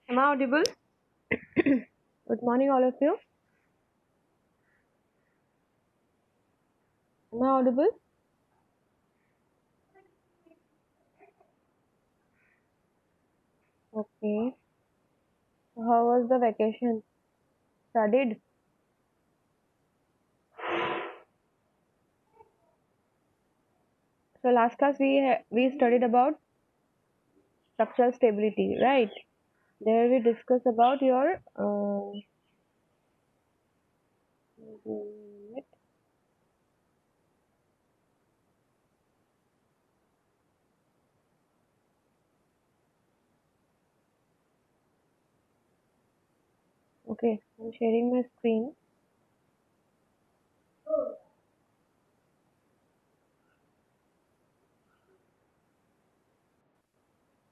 Am I audible? Good morning, all of you. Am I audible? Okay. So how was the vacation? Studied? So last class we studied about structural stability, right? There we discussed about your okay. I'm sharing my screen.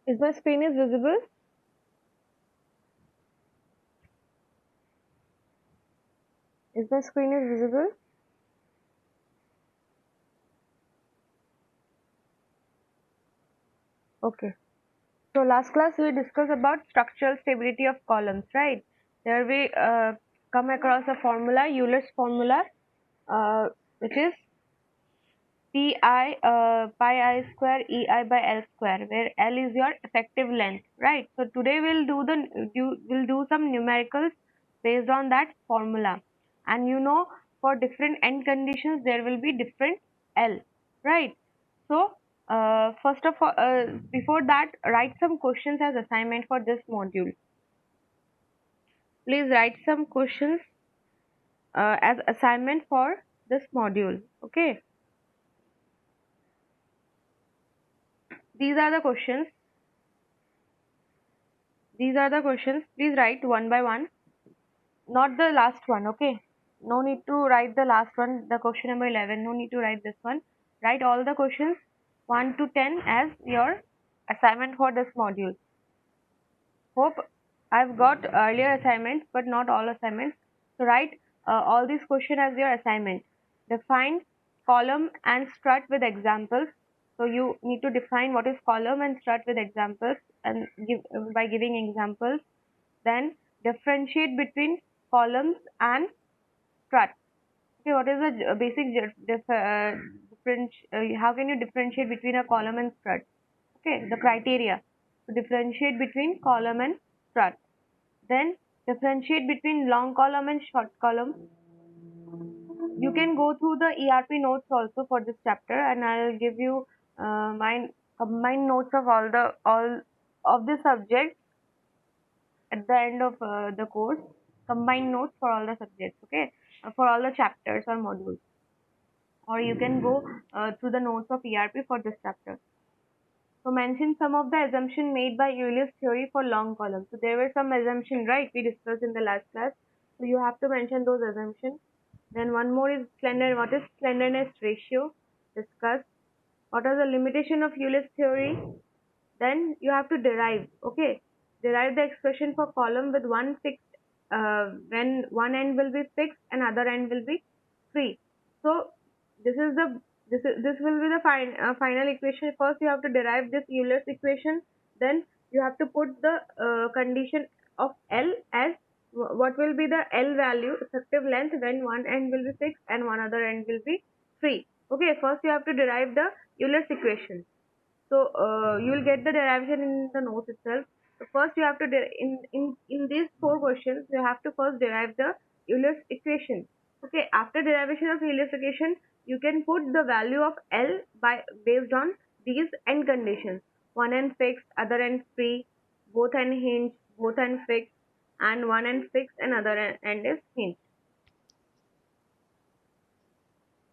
Is my screen is visible? Is my screen is visible? Okay. So last class we discussed about structural stability of columns, right? There we come across a formula, Euler's formula, which is pi I square ei by L square, where L is your effective length, right? So today we'll do some numericals based on that formula, and for different end conditions there will be different L, right? So first of all, before that, write some questions as assignment for this module. Please write some questions as assignment for this module. Okay, these are the questions. These are the questions. Please write one by one, not the last one. Okay, no need to write the last one, the question number 11. No need to write this one. Write all the questions 1 to 10 as your assignment for this module. Hope I've got earlier assignments, but not all assignments. So write all these questions as your assignment. Define column and strut with examples. So you need to define what is column and strut with examples, and give by giving examples. Then differentiate between columns and strut. Okay, what is the basic how can you differentiate between a column and strut? Okay, the criteria to differentiate between column and strut. Then differentiate between long column and short column. You can go through the ERP notes also for this chapter, and I'll give you my combined notes of all of the subjects at the end of the course. Combined notes for all the subjects, okay, for all the chapters or modules, or you can go through the notes of ERP for this chapter. So mention some of the assumption made by Euler's theory for long columns. So there were some assumptions, right? We discussed in the last class. So you have to mention those assumptions. Then one more is slender. What is slenderness ratio? Discuss. What are the limitation of Euler's theory? Then you have to derive. Okay, derive the expression for column with one fixed when one end will be fixed and other end will be free. So this is the this will be the final equation. First you have to derive this Euler's equation. Then you have to put the condition of L as what will be the L value, effective length, when one end will be fixed and one other end will be free. Okay, first you have to derive the Euler's equation. So you will get the derivation in the notes itself. So first you have to in these four questions you have to first derive the Euler's equation. Okay, after derivation of Euler's equation, you can put the value of L by based on these end conditions. One end fixed, other end free, both end hinged, both end fixed, and one end fixed and other end is hinged.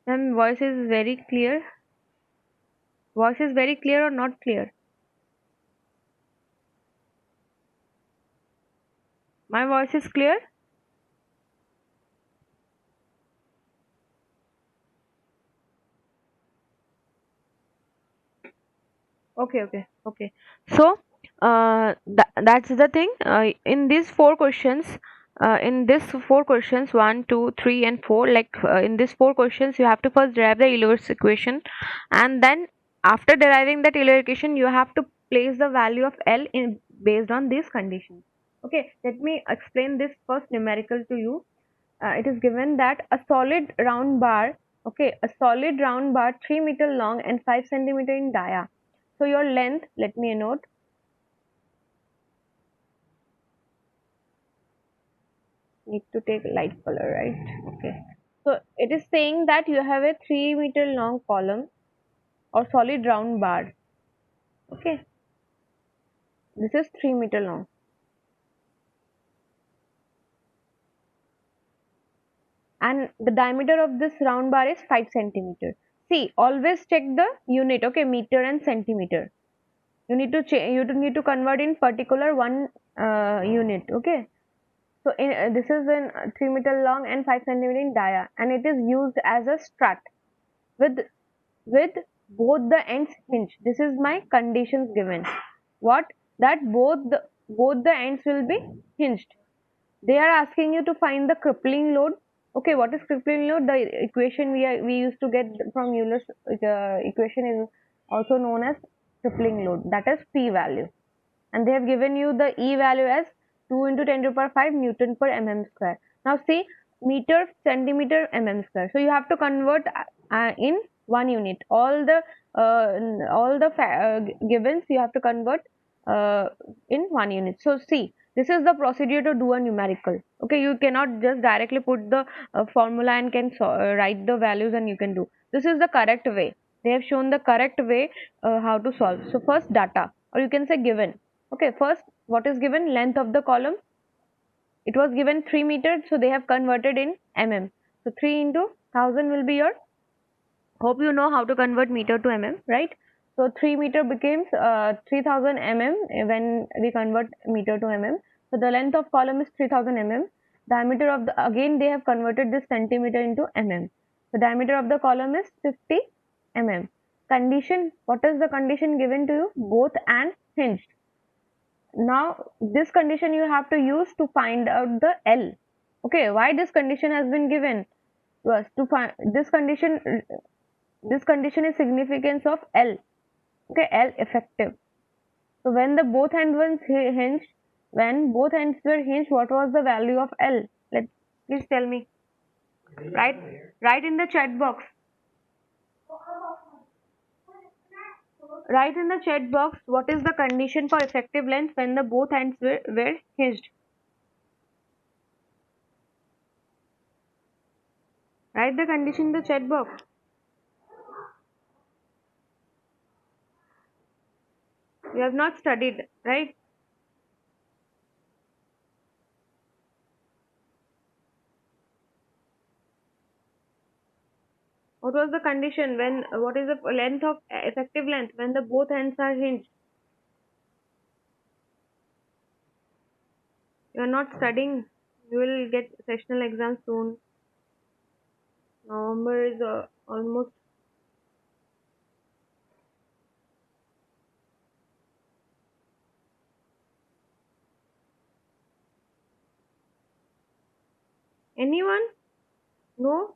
Ma'am, voice is very clear. Voice is very clear or not clear? My voice is clear? Okay. So that's the thing. In these four questions, 1, 2, 3, and 4, like in these four questions, you have to first derive the Euler's equation, and then after deriving that Euler equation, you have to place the value of L in based on these conditions. Okay, let me explain this first numerical to you. It is given that a solid round bar, okay, a solid round bar 3 meter long and 5 centimeter in dia. So your length, let me note, need to take light color, right? Okay. So it is saying that you have a 3 meter long column or solid round bar. Okay, this is 3 meter long. And the diameter of this round bar is 5 centimeter. See, always check the unit, okay, meter and centimeter. You need to need to convert in particular one unit, okay. So this is in 3 meter long and 5 centimeter in dia, and it is used as a strut with with both the ends hinged. This is my conditions given. What? That both the ends will be hinged. They are asking you to find the crippling load. Okay, what is crippling load? The equation we used to get from Euler's equation is also known as crippling load. That is P value, and they have given you the E value as 2 into 10 to the power 5 Newton per mm square. Now see, meter, centimeter, mm square. So you have to convert in one unit. All the givens you have to convert in one unit. So see, this is the procedure to do a numerical. Okay, you cannot just directly put the formula and can write the values and you can do. This is the correct way. They have shown the correct way how to solve. So first data, or you can say given. Okay, first what is given? Length of the column. It was given 3 meters, so they have converted in mm. So 3 into 1000 will be your. Hope you know how to convert meter to mm, right? So 3 meter becomes 3000 mm when we convert meter to mm. So the length of column is 3000 mm. Diameter of the, again they have converted this centimeter into mm. The diameter of the column is 50 mm. Condition, what is the condition given to you? Both and hinged. Now this condition you have to use to find out the L. Okay, why this condition has been given to us? To find this condition is significance of L. Okay, L effective. So when the both ends were hinged, when both ends were hinged, what was the value of L? Let please tell me. Write in the chat box. Write in the chat box what is the condition for effective length when the both ends were hinged. Write the condition in the chat box. You have not studied, right? What was the condition when, what is the length of effective length when the both ends are hinged? You are not studying. You will get sessional exam soon. November is almost. Anyone? No?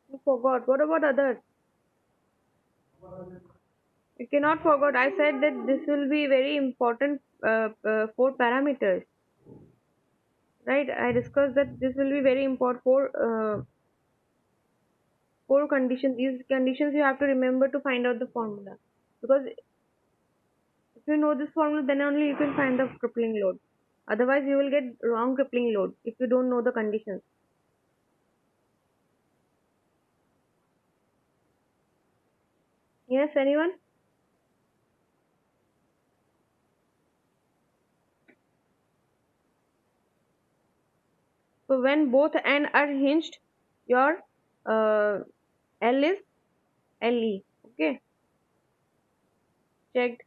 You forgot. What about others? You cannot forget. I said that this will be very important 4 parameters. Right? I discussed that this will be very important four conditions. These conditions you have to remember to find out the formula. Because if you know this formula, then only you can find the crippling load. Otherwise, you will get wrong crippling load if you don't know the conditions. Yes, anyone? So when both ends are hinged, your L is LE. Okay, checked.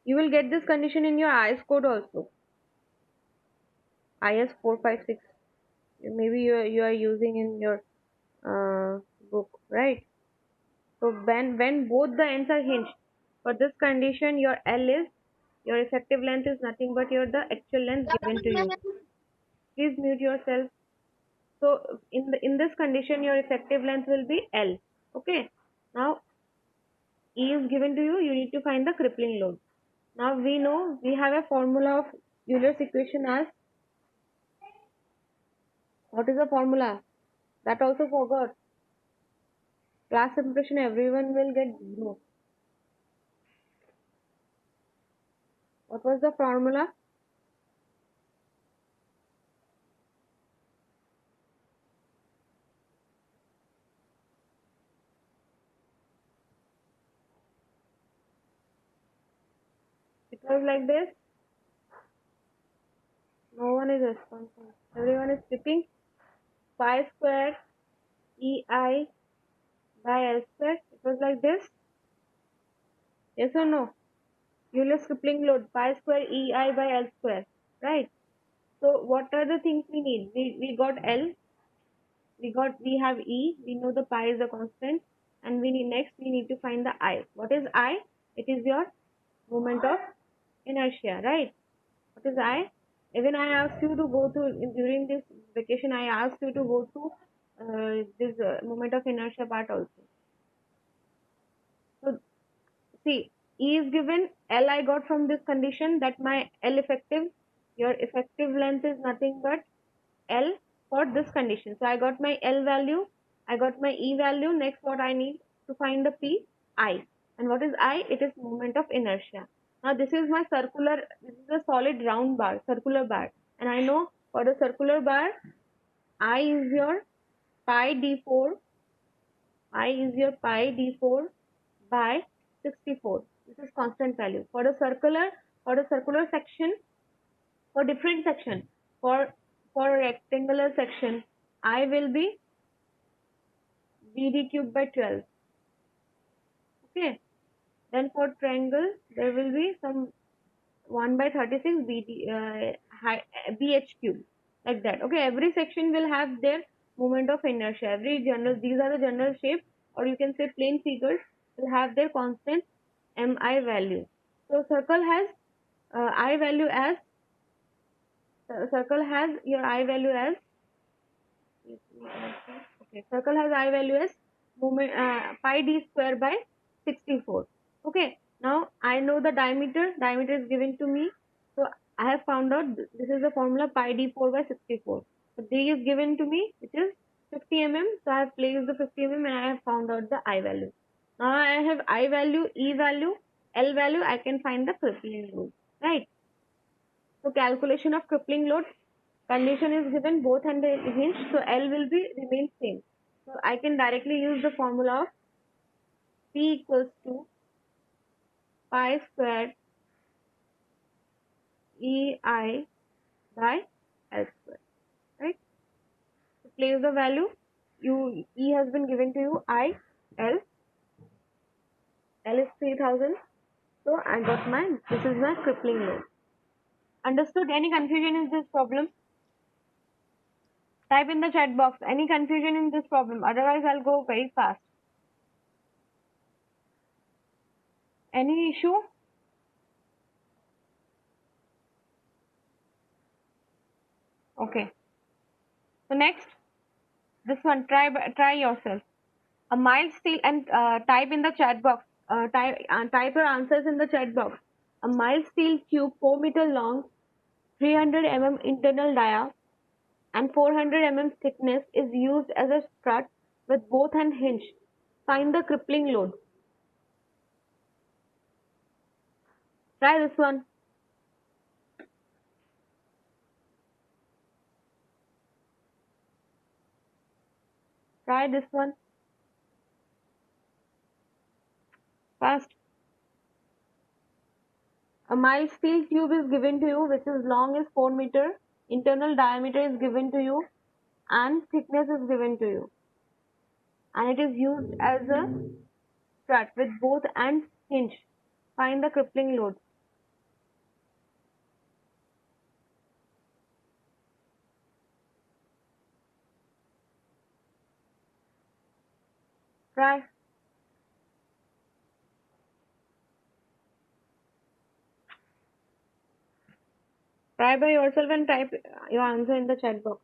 You will get this condition in your IS code also. IS 456. Maybe you are using in your book, right? So when both the ends are hinged, for this condition, your L is your effective length is nothing but your the actual length given to you. Please mute yourself. So in this condition, your effective length will be L. Okay. Now E is given to you, you need to find the crippling load. Now we know we have a formula of Euler's equation as, what is the formula? That also forgot. Class impression, everyone will get 0. What was the formula? It was like this. No one is responsible. Everyone is skipping. Pi square EI by L square. It was like this. Yes or no? Euler's crippling load, pi square EI by L square. Right? So what are the things we need? We got L, we have E, we know the pi is a constant, and we need to find the I. What is I? It is your moment of inertia, right? What is I? Even I asked you to go through during this vacation, I asked you to go through this moment of inertia part also. So see, E is given, L I got from this condition, that my L effective, your effective length is nothing but L for this condition. So I got my L value, I got my E value. Next what I need to find the P? I. And what is I? It is moment of inertia. Now this is my circular, this is a solid round bar, circular bar. And I know for the circular bar, I is your pi d4, I is your pi d4 by 64. This is constant value. For the circular section, for different section, for a rectangular section, I will be bd cube by 12. Okay. Then for triangle, there will be some 1 by 36 bh cube, like that. Okay. Every section will have their moment of inertia. Every general, these are the general shapes, or you can say plane figures will have their constant mi value. So circle has I value as circle has your I value as, okay, circle has I value as moment pi d square by 64. Okay, now I know the diameter. Diameter is given to me, so I have found out this is the formula pi d4 by 64. So d is given to me, which is 50 mm. So I have placed the 50 mm and I have found out the I value. Now I have I value, E value, L value. I can find the crippling load, right? So calculation of crippling load, condition is given, both hand hinged, so L will be remain same. So I can directly use the formula of P equals to pi square EI by L square, right? So place the value, E has been given to you, I, L is 3000. So I got this is my crippling load. Understood? Any confusion in this problem? Type in the chat box any confusion in this problem, otherwise I'll go very fast. Any issue? Okay. So next, this one, try yourself. A mild steel, and type in the chat box. Type your answers in the chat box. A mild steel tube 4 meter long, 300 internal dia, and 400 thickness is used as a strut with both hand hinge. Find the crippling load. Try this one. Try this one. Fast. A mild steel tube is given to you, which is long as 4 meter. Internal diameter is given to you, and thickness is given to you. And it is used as a strut with both ends hinge. Find the crippling load. Try. Try by yourself and type your answer in the chat box.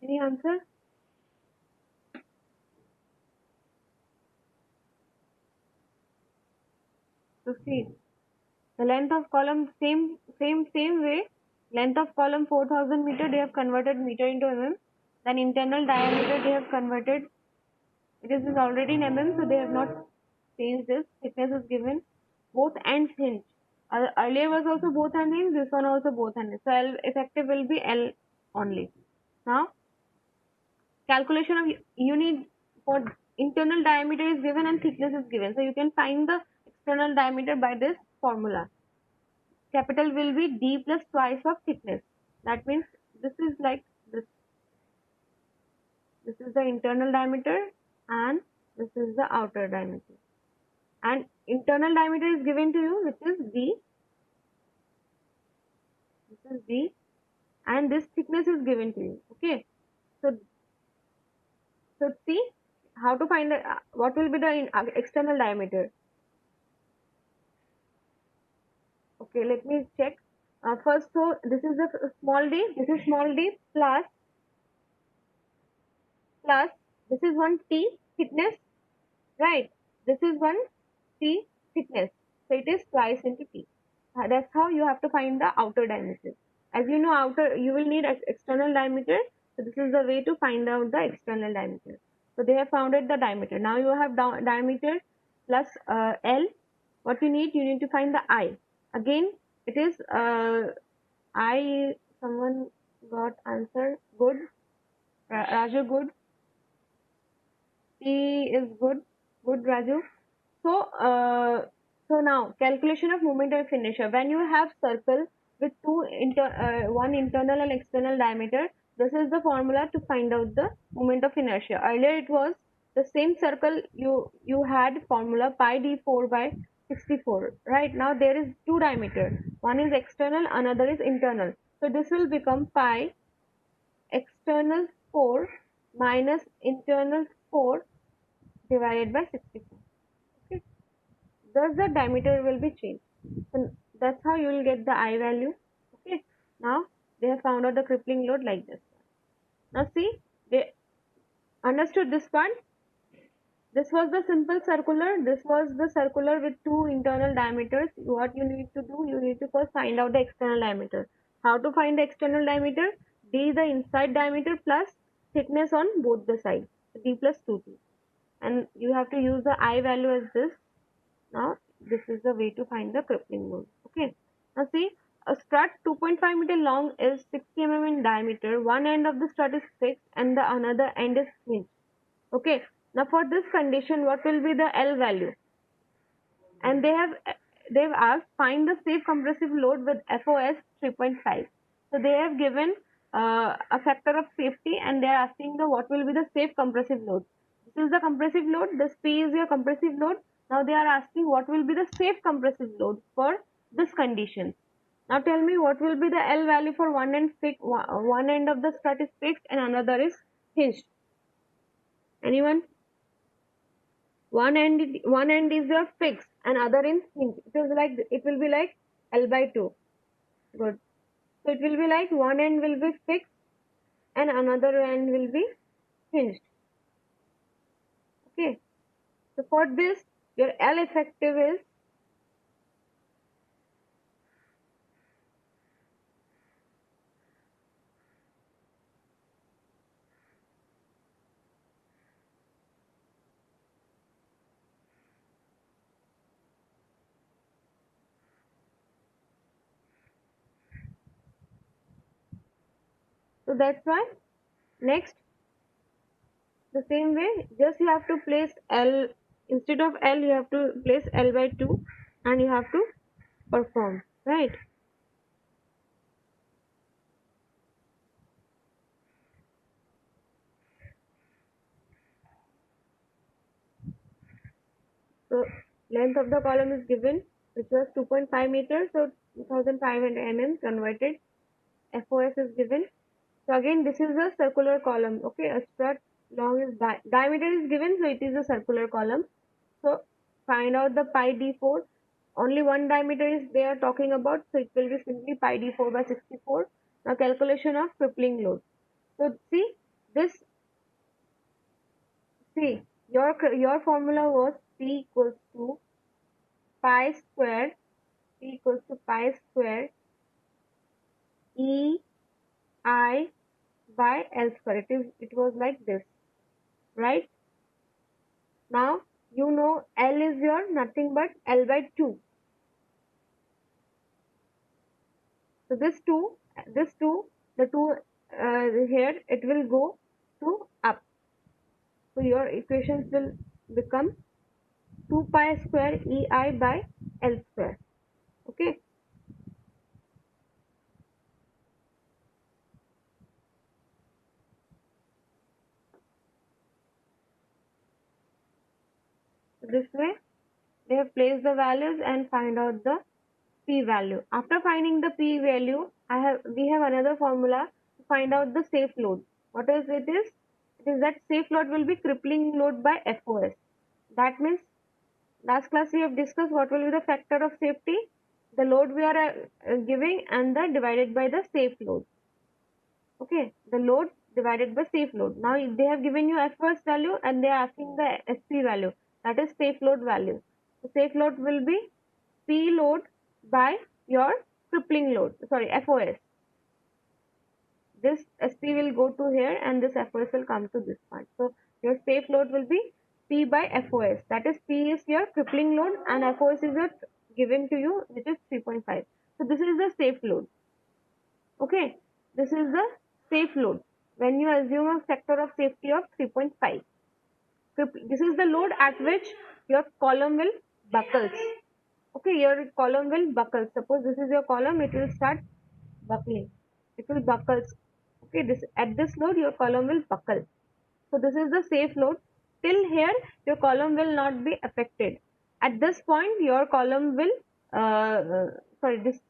Any answer? So see, the length of column same way. Length of column 4000 meter. They have converted meter into mm. Then internal diameter they have converted. It is already in mm, so they have not changed this. Thickness is given. Both ends hinge. Earlier was also both ends hinge. This one also both ends. So L effective will be L only. Now calculation of you need for internal diameter is given and thickness is given. So you can find the external diameter by this formula. Capital will be D plus twice of thickness. That means this is like this. This is the internal diameter and this is the outer diameter. And internal diameter is given to you, which is D. This is D, and this thickness is given to you. Okay. So, see how to find the, what will be the external diameter. Okay, let me check. First, so this is the small d. This is small d plus this is one t thickness, right? This is one t thickness. So it is twice into t. That's how you have to find the outer diameter. As you know, outer you will need external diameter. So this is the way to find out the external diameter. So they have founded the diameter. Now you have diameter plus L. What you need to find the I. Again, it is I. Someone got answer. Good. Raju, good. T is good. Good, Raju. So, so now calculation of moment of inertia. When you have circle with one internal and external diameter, this is the formula to find out the moment of inertia. Earlier it was the same circle you had formula pi d4 by 64. Right now there is two diameter. One is external, another is internal. So this will become pi external 4 minus internal 4 divided by 64. Okay. Thus the diameter will be changed. So that's how you will get the I value. Okay. Now they have found out the crippling load like this. Now see, they understood this part. This was the simple circular. This was the circular with two internal diameters. What you need to do, you need to first find out the external diameter. How to find the external diameter? D is the inside diameter plus thickness on both the sides. So D plus 2T. And you have to use the I value as this. Now this is the way to find the crippling load. Okay. Now see, a strut 2.5 meter long is 60 mm in diameter. One end of the strut is fixed and the another end is hinged. Okay. Now for this condition, what will be the L value? And they've asked find the safe compressive load with FOS 3.5. So they have given a factor of safety and they are asking the what will be the safe compressive load. This is the compressive load. This P is your compressive load. Now they are asking what will be the safe compressive load for this condition. Now tell me what will be the L value for one end of the strut is fixed and another is hinged. Anyone? One end is your fixed and other in hinge. It will be like L by 2. Good. So it will be like one end will be fixed and another end will be hinged. Okay. So for this your L effective is so that's why next the same way just you have to place L instead of L you have to place L by 2 and you have to perform, right? So length of the column is given which was 2.5 meters, so 2500 mm converted. FOS is given. So again this is a circular column. Okay, a strut long is diameter is given, so it is a circular column. So find out the pi d4. Only one diameter is they are talking about, so it will be simply pi d4 by 64. Now calculation of crippling load. So see This, see, your formula was P equals to pi square, P equals to pi square E I by L square. It was like this, right? Now you know L is your nothing but L by 2. So this 2, the 2 here, it will go to up. So your equations will become 2 pi square EI by L square. Okay. So this way they have placed the values and find out the P value. After finding the P value, we have another formula to find out the safe load. What is it is? It is that safe load will be crippling load by FOS. That means last class we have discussed what will be the factor of safety, the load we are giving and the divided by the safe load. Okay, the load divided by safe load. Now they have given you FOS value and they are asking the SP value, that is safe load value. The safe load will be P load by your crippling load, sorry, FOS. This SP will go to here and this FOS will come to this point. So your safe load will be P by FOS. That is P is your crippling load and FOS is your given to you, which is 3.5. So this is the safe load. Okay, this is the safe load when you assume a factor of safety of 3.5. This is the load at which your column will buckles. Okay, your column will buckle. Suppose this is your column, it will start buckling. It will buckles. Okay, this at this load your column will buckle. So this is the safe load. Till here your column will not be affected. At this point your column will sorry, this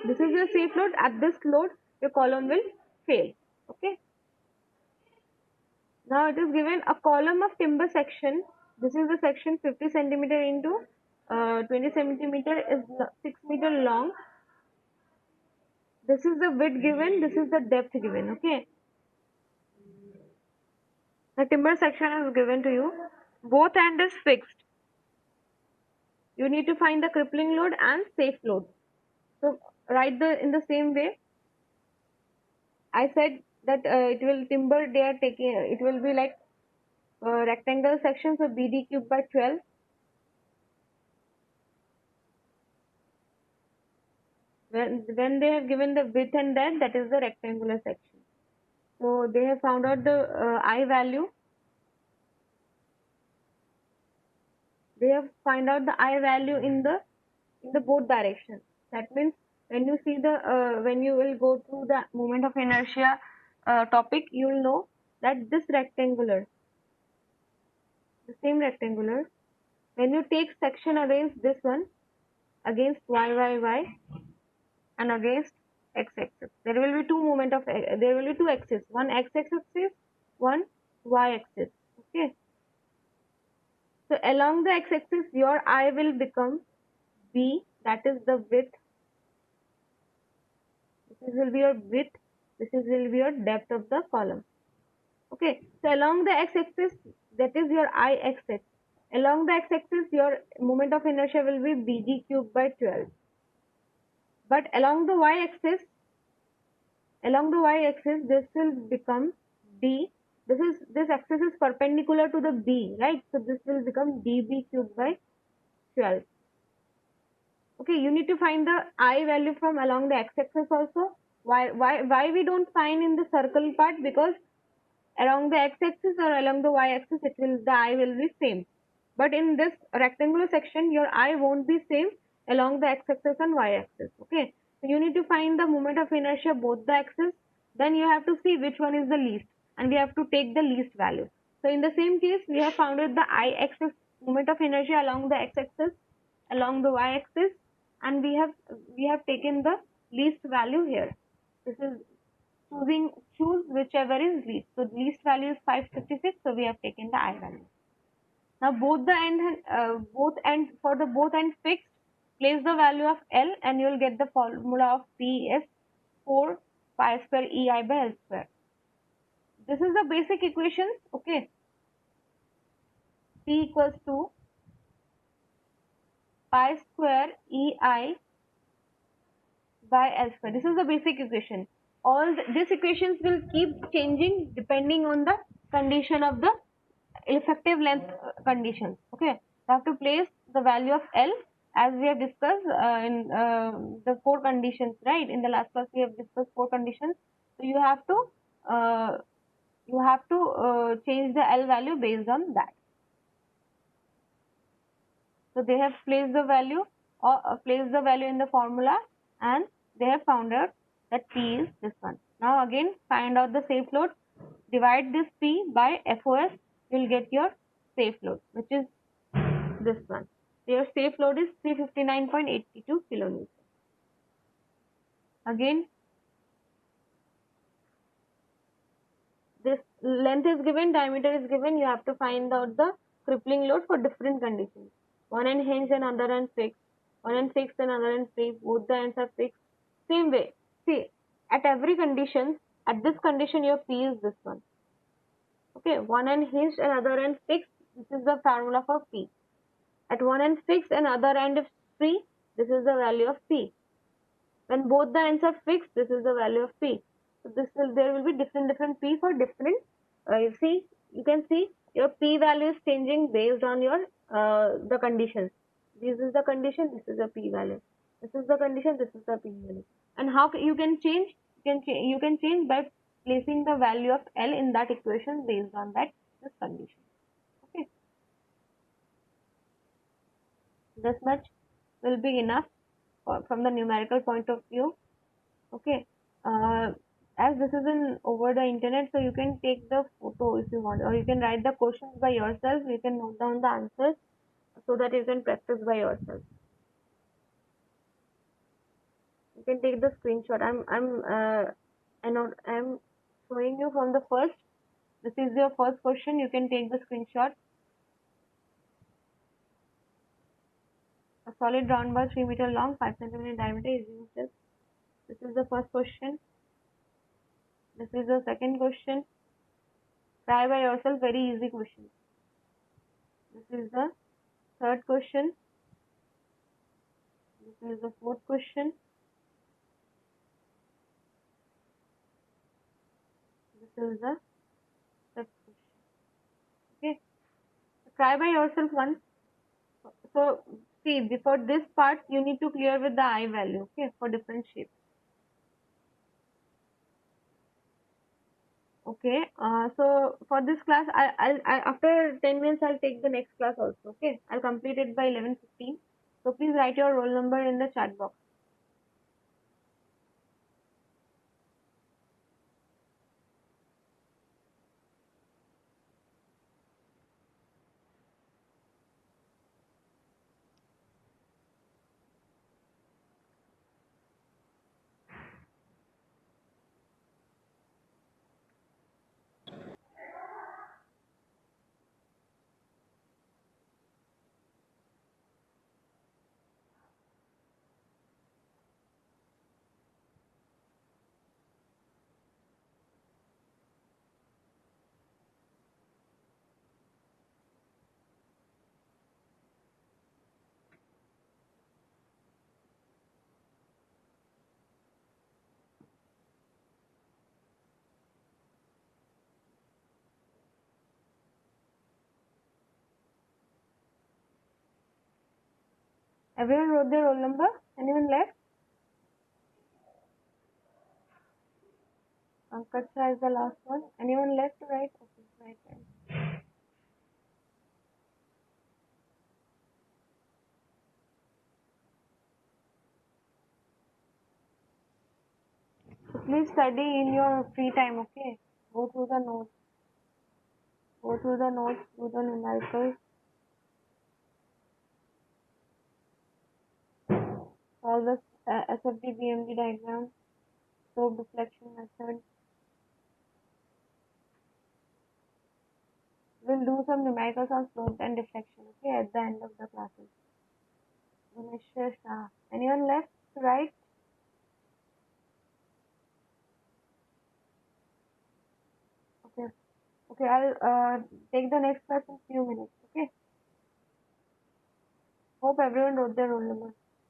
is your safe load. At this load your column will fail. Okay. Now it is given a column of timber section. This is the section 50 centimeter into 20 centimeter is 6 meter long. This is the width given, this is the depth given. Okay, the timber section is given to you, both end is fixed. You need to find the crippling load and safe load. So write the in the same way. I said that it will timber, they are taking, it will be like rectangle section, so BD cube by 12. When they have given the width and depth, that is the rectangular section. So they have found out the I value. They have find out the I value in the both directions. That means when you see the when you will go through the moment of inertia topic, you will know that this rectangular, the same rectangular, when you take section against this one, against y and against x-axis, there will be two moment of there will be two axes, one x-axis, one y-axis. Okay, so along the x-axis your I will become b, that is the width. This will be your width, this will be your depth of the column. Okay, so along the x-axis, that is your I-axis. Along the x-axis your moment of inertia will be bg cube by 12. But along the y-axis, this will become d. This axis is perpendicular to the b, right? So this will become db cube by 12. Okay, you need to find the I value from along the x-axis also. Why we don't find in the circle part? Because along the x-axis or along the y-axis, the I will be same. But in this rectangular section, your I won't be same along the x-axis and y-axis. Okay, so you need to find the moment of inertia both the axes. Then you have to see which one is the least, and we have to take the least value. So in the same case, we have found out the I-axis moment of inertia along the x-axis, along the y-axis, and we have taken the least value here. This is choose whichever is least. So least value is 556. So we have taken the I value. Now both ends for the both ends fixed. Place the value of L and you will get the formula of P is 4 pi square EI by L square. This is the basic equations. Okay, P equals to pi square EI by L square. This is the basic equation. All these equations will keep changing depending on the condition of the effective length conditions. Okay, you have to place the value of L as we have discussed in the four conditions, right? In the last class we have discussed four conditions. So you have to uh, change the L value based on that. So they have placed the value or placed the value in the formula, and they have found out that P is this one. Now again find out the safe load. Divide this P by FOS. You will get your safe load, which is this one. Your safe load is 359.82 kilonewton. Again, this length is given, diameter is given. You have to find out the crippling load for different conditions. One end hinged and other end fixed. One end fixed and other end free. Both the ends are fixed. Same way. See, at every condition, at this condition, your P is this one. Okay, one end hinged and other end fixed. This is the formula for P. At one end fixed and other end is free. This is the value of P. When both the ends are fixed, this is the value of P. So there will be different P for different. You can see your P value is changing based on your the conditions. This is the condition. This is the P value. This is the condition. This is the P value. And how you can change? You can change by placing the value of L in that equation based on that this condition. Okay, this much will be enough from the numerical point of view. Okay, as this is in over the internet, so you can take the photo if you want, or you can write the questions by yourself. You can note down the answers so that you can practice by yourself. You can take the screenshot. I'm showing you from the first. This is your first question. You can take the screenshot. A solid round ball 3 meter long, 5 centimeter diameter is used. This is the first question. This is the second question. Try by yourself. Very easy question. This is the third question. This is the fourth question. This is the fifth question. Okay. Try by yourself once. So see, before this part, you need to clear with the I value. Okay, for different shapes. Okay. So for this class, I after 10 minutes I'll take the next class also. Okay. I'll complete it by 11:15. So please write your roll number in the chat box. Everyone wrote their roll number? Anyone left? Pankaj Shah is the last one. Anyone left to write? Okay, right. So please study in your free time, okay? Go through the notes. Go through the notes, do the numericals, solve the SFD BMD diagram, slope deflection method. We'll do some numericals on slope and deflection, okay, at the end of the classes. Ganesh Shah. Anyone left to write? Okay. Okay, I'll take the next class in few minutes. Okay. Hope everyone wrote their roll number.